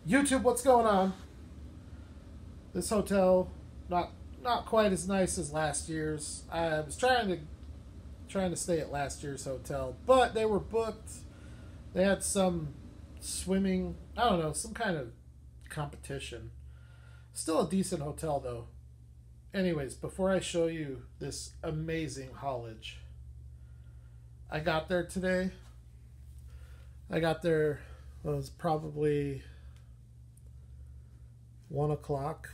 YouTube, what's going on? This hotel, not quite as nice as last year's. I was trying to stay at last year's hotel, but they were booked. They had some swimming, I don't know, some kind of competition. Still a decent hotel though. Anyways, before I show you this amazing haulage, I got there today. I got there, well, it was probably 1 o'clock.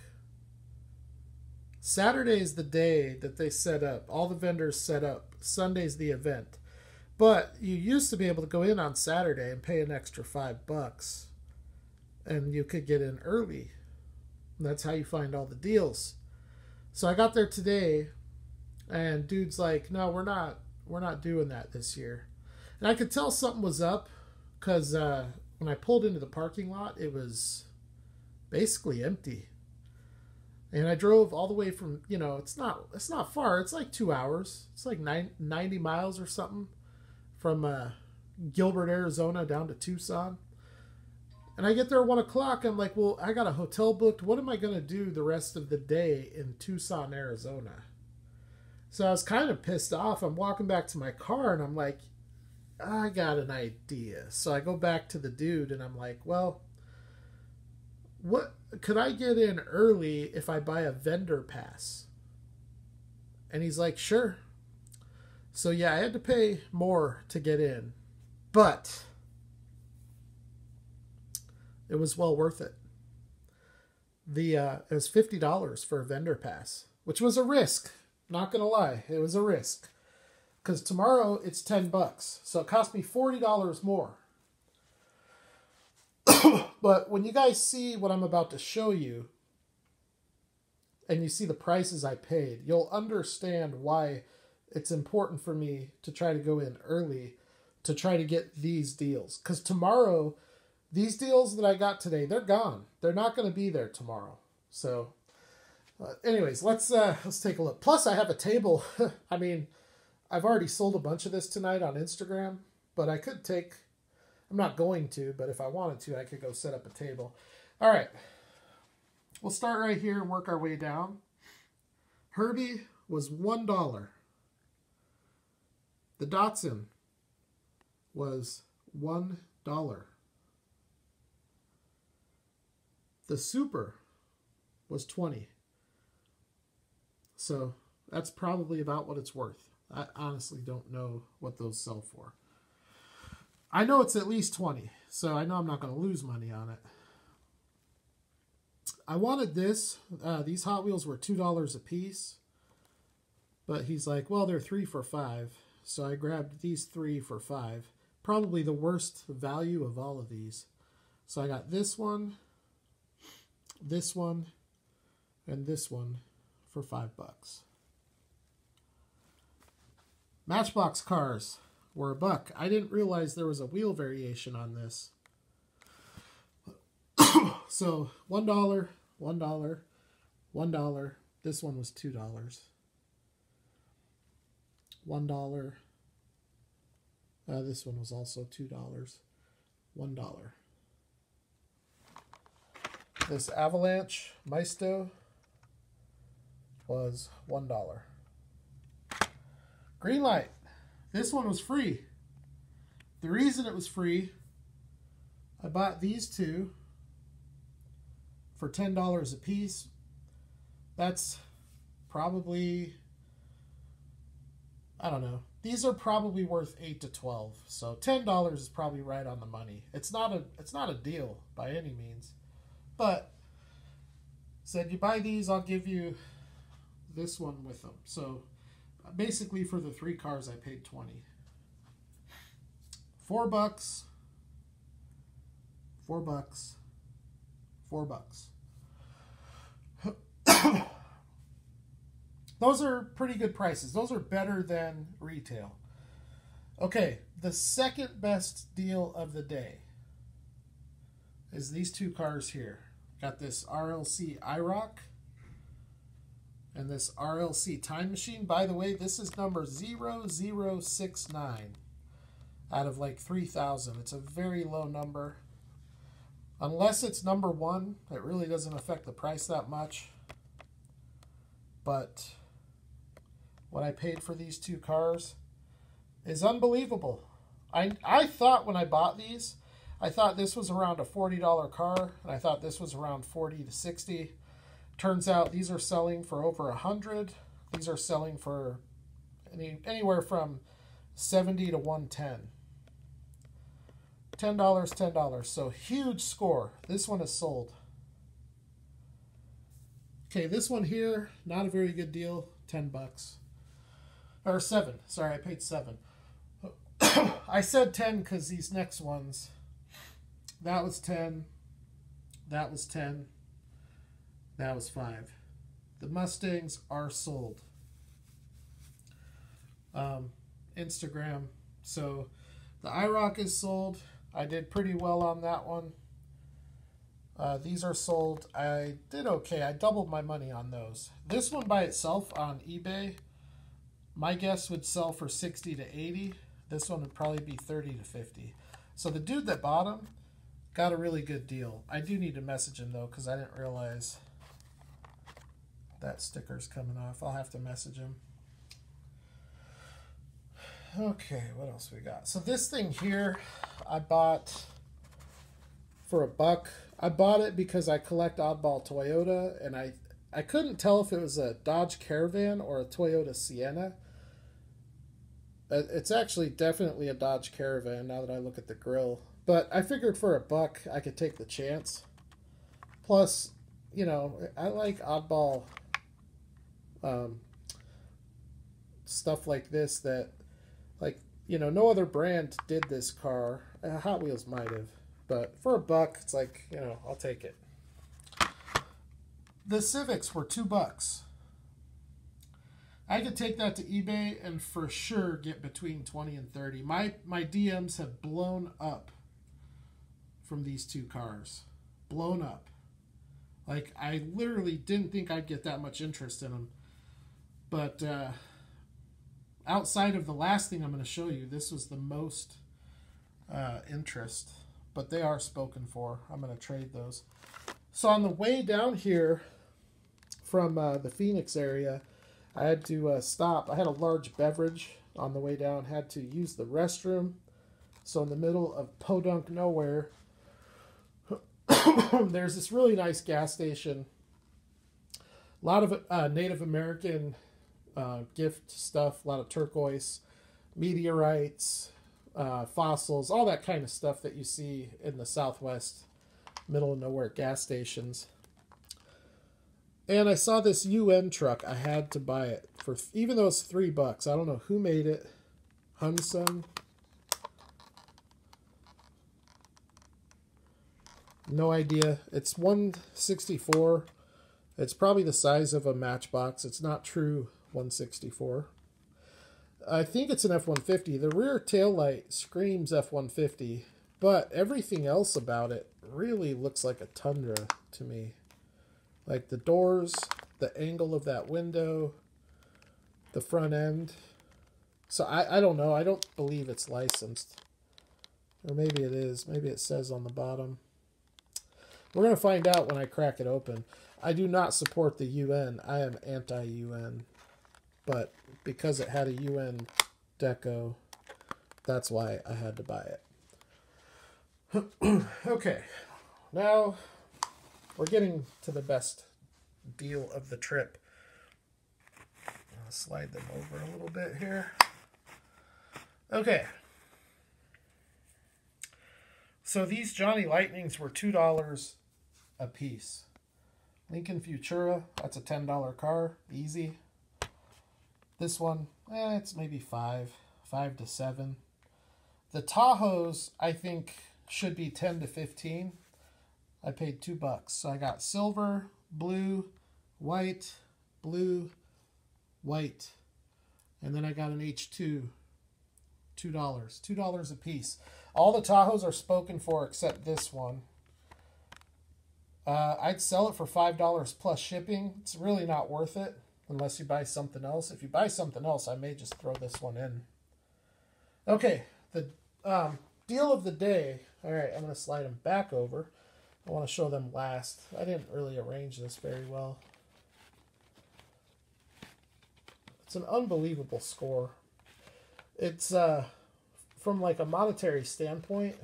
Saturday is the day that they set up. All the vendors set up. Sunday's the event. But you used to be able to go in on Saturday and pay an extra $5, and you could get in early. And that's how you find all the deals. So I got there today, and dude's like, "No, we're not doing that this year." And I could tell something was up because when I pulled into the parking lot, it was basically empty. And I drove all the way from, it's not far. It's like 2 hours. It's like 90 miles or something from Gilbert, Arizona down to Tucson. And I get there at 1 o'clock. I'm like, well, I got a hotel booked. What am I going to do the rest of the day in Tucson, Arizona? So I was kind of pissed off. I'm walking back to my car and I'm like, I got an idea. So I go back to the dude and I'm like, well, what could I get in early if I buy a vendor pass? And he's like, sure. So yeah, I had to pay more to get in, but it was well worth it. It was $50 for a vendor pass, which was a risk. Not gonna lie, it was a risk because tomorrow it's $10, so it cost me $40 more. But when you guys see what I'm about to show you and you see the prices I paid, you'll understand why it's important for me to try to go in early to try to get these deals. Because tomorrow, these deals that I got today, they're gone. They're not going to be there tomorrow. So anyways, let's take a look. Plus, I have a table. I mean, I've already sold a bunch of this tonight on Instagram, but I could take... I'm not going to, but if I wanted to, I could go set up a table. All right. We'll start right here and work our way down. Herbie was $1. The Datsun was $1. The Super was $20. So that's probably about what it's worth. I honestly don't know what those sell for. I know it's at least 20, so I know I'm not going to lose money on it. I wanted this. These Hot Wheels were $2 a piece, but he's like, well, they're 3 for $5, so I grabbed these 3 for $5. Probably the worst value of all of these. So I got this one, and this one for $5. Matchbox cars were $1. I didn't realize there was a wheel variation on this. So $1, $1, $1. This one was $2. $1. This one was also $2. $1. This Avalanche Maisto was $1. Green light. This one was free. The reason it was free, I bought these two for $10 a piece. That's probably, I don't know. These are probably worth 8 to 12. So $10 is probably right on the money. It's not a deal by any means. But said you buy these, I'll give you this one with them. So basically, for the 3 cars, I paid $20. $4, $4, $4. Those are pretty good prices. Those are better than retail. Okay, the second best deal of the day is these 2 cars here. Got this RLC IROC and this RLC Time Machine. By the way, this is number 0069 out of like 3,000. It's a very low number. Unless it's number one, it really doesn't affect the price that much. But what I paid for these two cars is unbelievable. I thought when I bought these, I thought this was around a $40 car, and I thought this was around 40 to 60. Turns out these are selling for over 100. These are selling for anywhere from 70 to 110. $10, $10. So huge score. This one is sold. Okay, this one here, not a very good deal. 10 bucks. Or 7. Sorry, I paid 7. I said 10 because these next ones, that was 10, that was 10, that was 5. The Mustangs are sold. Instagram. So the IROC is sold. I did pretty well on that one. These are sold. I did okay. I doubled my money on those. This one by itself on eBay, my guess would sell for 60 to 80. This one would probably be 30 to 50. So the dude that bought them got a really good deal. I do need to message him though, because I didn't realize that sticker's coming off. I'll have to message him. Okay, what else we got? So this thing here, I bought for $1. I bought it because I collect oddball Toyota, and I couldn't tell if it was a Dodge Caravan or a Toyota Sienna. It's actually definitely a Dodge Caravan now that I look at the grill. But I figured for $1 I could take the chance. Plus, you know, I like oddball stuff like this that, like, you know, no other brand did this car. Hot Wheels might have. But for $1, it's like, you know, I'll take it. The Civics were $2. I could take that to eBay and for sure get between 20 and 30. My DMs have blown up from these two cars. Blown up. Like, I literally didn't think I'd get that much interest in them. But outside of the last thing I'm going to show you, this was the most interest. But they are spoken for. I'm going to trade those. So on the way down here from the Phoenix area, I had to stop. I had a large beverage on the way down. Had to use the restroom. So in the middle of podunk nowhere, there's this really nice gas station. A lot of Native American gift stuff. A lot of turquoise, meteorites, fossils, all that kind of stuff that you see in the Southwest, middle of nowhere gas stations. And I saw this UN truck. I had to buy it for, even though it's $3. I don't know who made it. Hunsun. No idea. It's 164. It's probably the size of a Matchbox. It's not true 164. I think it's an F-150. The rear taillight screams F-150, but everything else about it really looks like a Tundra to me. Like the doors, the angle of that window, the front end. So I don't know. I don't believe it's licensed. Or maybe it is. Maybe it says on the bottom. We're going to find out when I crack it open. I do not support the UN. I am anti-UN. But because it had a UN deco, that's why I had to buy it. Okay. Now we're getting to the best deal of the trip. I'll slide them over a little bit here. Okay. So these Johnny Lightnings were $2 a piece. Lincoln Futura, that's a $10 car, easy. This one, it's maybe 5 to 7. The Tahoes, I think, should be 10 to 15. I paid $2. So I got silver, blue, white, blue, white. And then I got an H2, $2. $2 a piece. All the Tahoes are spoken for except this one. I'd sell it for $5 plus shipping. It's really not worth it unless you buy something else. If you buy something else, I may just throw this one in. Okay, the deal of the day. All right, I'm going to slide them back over. I want to show them last. I didn't really arrange this very well. It's an unbelievable score. It's from like a monetary standpoint,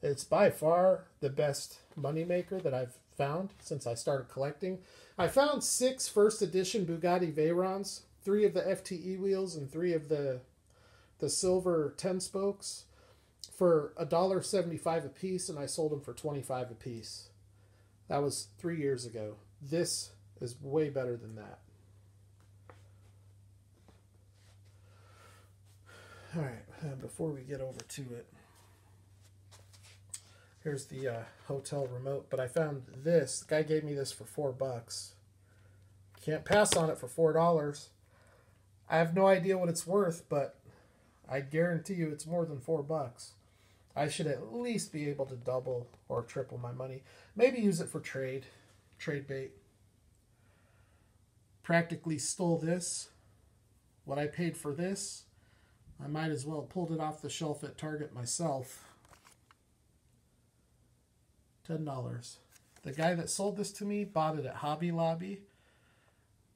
it's by far the best moneymaker that I've found since I started collecting. I found 6 first edition Bugatti Veyrons, 3 of the FTE wheels and 3 of the silver 10 spokes for $1.75 a piece, and I sold them for $25 a piece. That was 3 years ago. This is way better than that. All right, before we get over to it, here's the hotel remote. But I found this. The guy gave me this for $4. Can't pass on it for $4. I have no idea what it's worth, but I guarantee you it's more than $4. I should at least be able to double or triple my money. Maybe use it for trade bait. Practically stole this. What I paid for this, I might as well have pulled it off the shelf at Target myself. $10. The guy that sold this to me bought it at Hobby Lobby.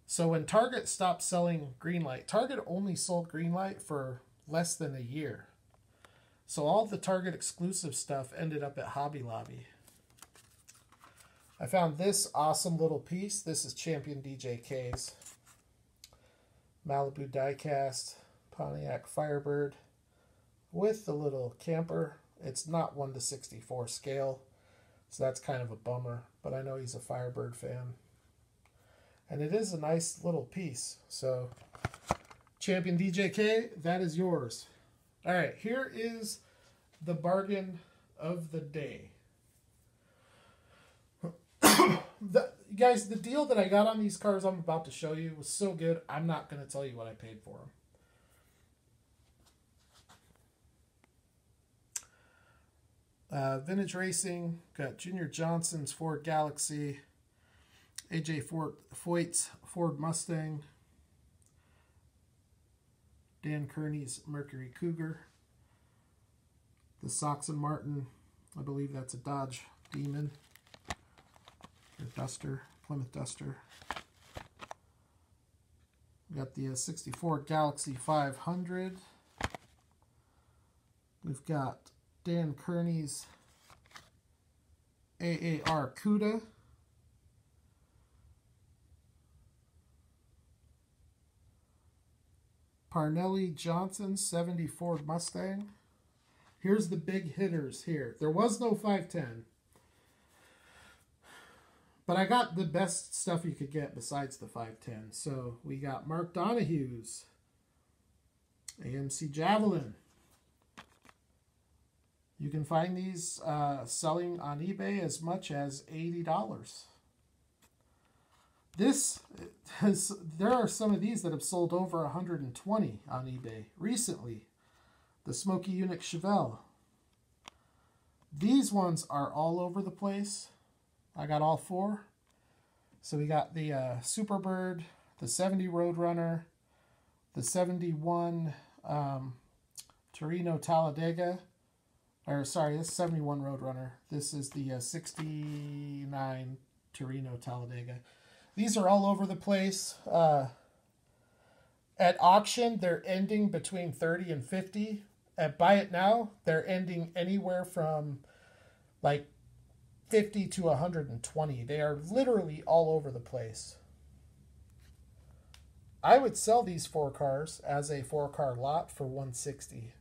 So when Target stopped selling Greenlight, Target only sold Greenlight for less than a year. So all the Target exclusive stuff ended up at Hobby Lobby. I found this awesome little piece. This is Champion DJK's Malibu diecast Pontiac Firebird with the little camper. It's not 1:64 scale, so that's kind of a bummer, but I know he's a Firebird fan. And it is a nice little piece. So, Champion DJK, that is yours. All right, here is the bargain of the day. Guys, the deal that I got on these cars I'm about to show you was so good, I'm not going to tell you what I paid for them. Vintage Racing, got Junior Johnson's Ford Galaxy, AJ Foyt's Ford Mustang, Dan Kearney's Mercury Cougar, the Soxon Martin, I believe that's a Dodge Demon, or Duster, Plymouth Duster. We got the 64 Galaxy 500. We've got Dan Kearney's AAR Cuda. Parnelli Johnson 70 Ford Mustang. Here's the big hitters here. There was no 510. But I got the best stuff you could get besides the 510. So we got Mark Donahue's Amc Javelin. You can find these selling on eBay as much as $80. There are some of these that have sold over 120 on eBay recently. The Smokey Eunuch Chevelle. These ones are all over the place. I got all 4. So we got the Superbird, the 70 Roadrunner, the 71 Torino Talladega. Or sorry, this is 71 Roadrunner. This is the 69 Torino Talladega. These are all over the place. At auction, they're ending between 30 and 50. At Buy It Now, they're ending anywhere from like 50 to 120. They are literally all over the place. I would sell these 4 cars as a 4-car lot for $160.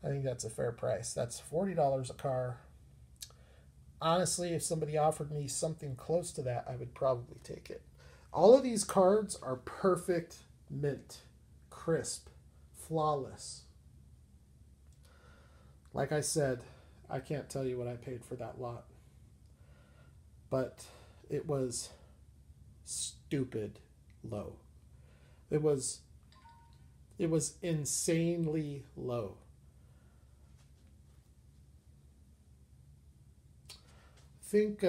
I think that's a fair price. That's $40 a car. Honestly, if somebody offered me something close to that, I would probably take it. All of these cards are perfect mint, crisp, flawless. Like I said, I can't tell you what I paid for that lot. But it was stupid low. It was insanely low. Think,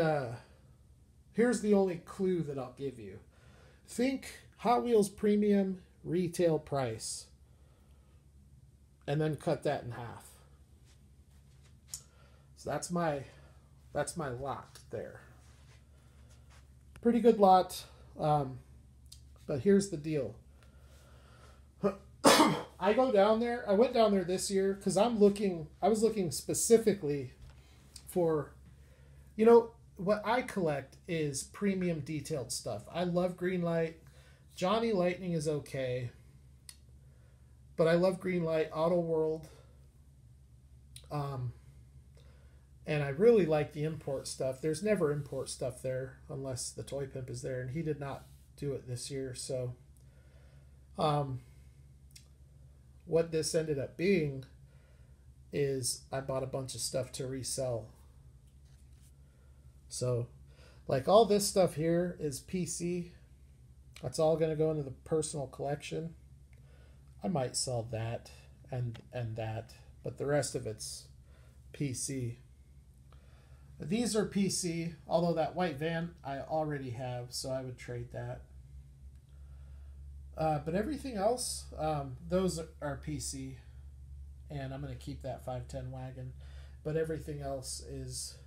here's the only clue that I'll give you. Think Hot Wheels premium retail price. And then cut that in half. So that's That's my lot there. Pretty good lot. But here's the deal. I go down there. I went down there this year because I was looking specifically for, you know, what I collect is premium detailed stuff. I love green light. Johnny Lightning is okay. But I love green light, Auto World. And I really like the import stuff. There's never import stuff there unless the Toy Pimp is there, and he did not do it this year. So what this ended up being is I bought a bunch of stuff to resell. So like all this stuff here is PC. That's all going to go into the personal collection. I might sell that and that, but the rest of it's PC. These are PC, although that white van I already have, so I would trade that. But everything else, those are PC, and I'm going to keep that 510 wagon. But everything else is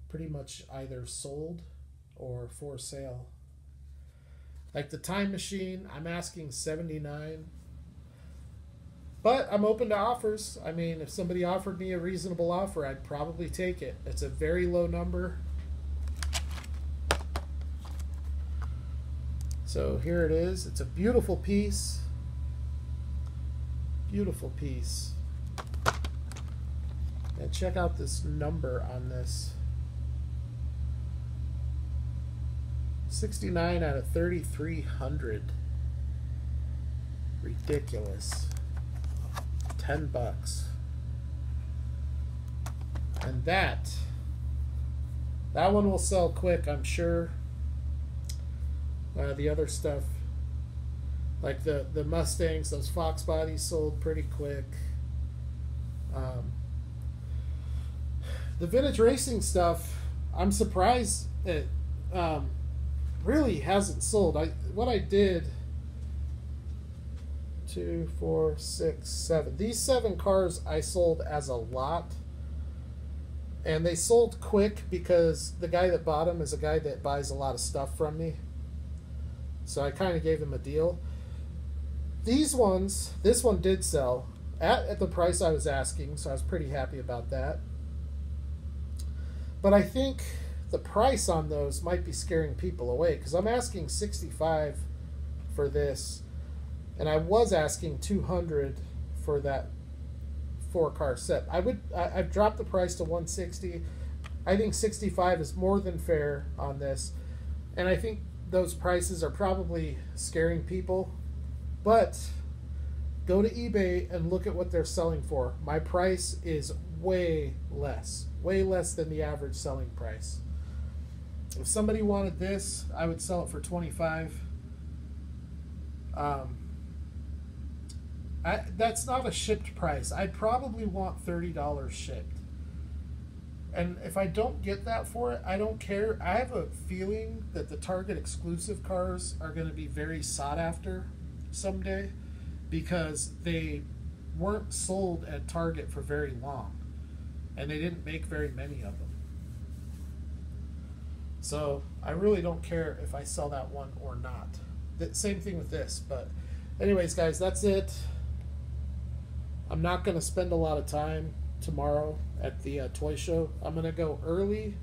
pretty much either sold or for sale. Like the Time Machine, I'm asking $79. But I'm open to offers. I mean, if somebody offered me a reasonable offer, I'd probably take it. It's a very low number. So here it is. It's a beautiful piece. Beautiful piece. And check out this number on this. 69 out of 3,300. Ridiculous. $10. And that one will sell quick, I'm sure. The other stuff, like the Mustangs, those Fox bodies, sold pretty quick. The vintage racing stuff, I'm surprised it really hasn't sold. What I did, 2, 4, 6, 7. These 7 cars I sold as a lot, and they sold quick because the guy that bought them is a guy that buys a lot of stuff from me. So I kind of gave him a deal. These ones, this one did sell at the price I was asking, so I was pretty happy about that. But I think the price on those might be scaring people away because I'm asking $65 for this. And I was asking $200 for that 4-car set. I've dropped the price to $160. I think $65 is more than fair on this. And I think those prices are probably scaring people. But go to eBay and look at what they're selling for. My price is way less than the average selling price. If somebody wanted this, I would sell it for $25. That's not a shipped price. I'd probably want $30 shipped. And if I don't get that for it, I don't care. I have a feeling that the Target exclusive cars are going to be very sought after someday because they weren't sold at Target for very long. And they didn't make very many of them. So I really don't care if I sell that one or not. The same thing with this. But anyways, guys, that's it. I'm not going to spend a lot of time tomorrow at the toy show. I'm going to go early.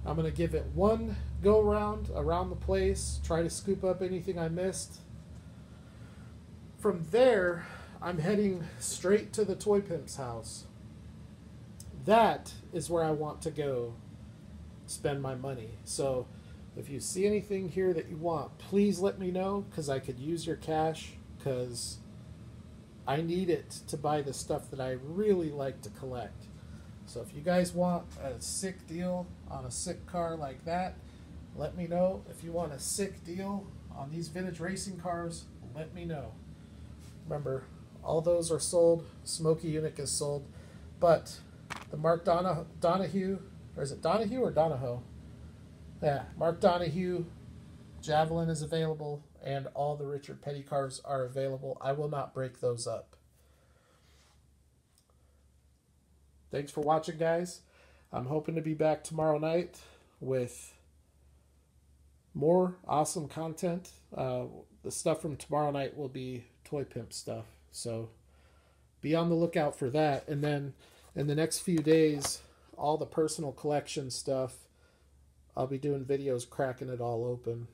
I'm going to give it one go around the place, try to scoop up anything I missed. From there, I'm heading straight to the Toy Pimp's house. That is where I want to go spend my money. So if you see anything here that you want, please let me know because I could use your cash because I need it to buy the stuff that I really like to collect. So if you guys want a sick deal on a sick car like that, let me know. If you want a sick deal on these vintage racing cars, let me know. Remember, all those are sold. Smokey Eunuch is sold. But the Mark Donahue, or is it Donahue or Donahoe? Yeah, Mark Donahue Javelin is available, and all the Richard Petty cars are available. I will not break those up. Thanks for watching, guys. I'm hoping to be back tomorrow night with more awesome content. The stuff from tomorrow night will be Toy Pimp stuff. So be on the lookout for that. And then in the next few days, all the personal collection stuff, I'll be doing videos cracking it all open.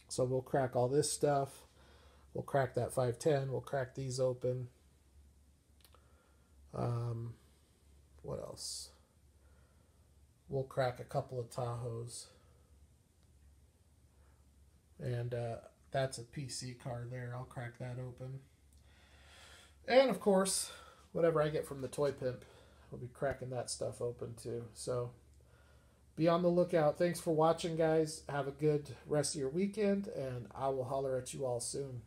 So we'll crack all this stuff. We'll crack that 510. We'll crack these open. What else? We'll crack a couple of Tahoes. And that's a PC car there. I'll crack that open. And of course, whatever I get from the Toy Pimp, we'll be cracking that stuff open too. So be on the lookout. Thanks for watching, guys. Have a good rest of your weekend, and I will holler at you all soon.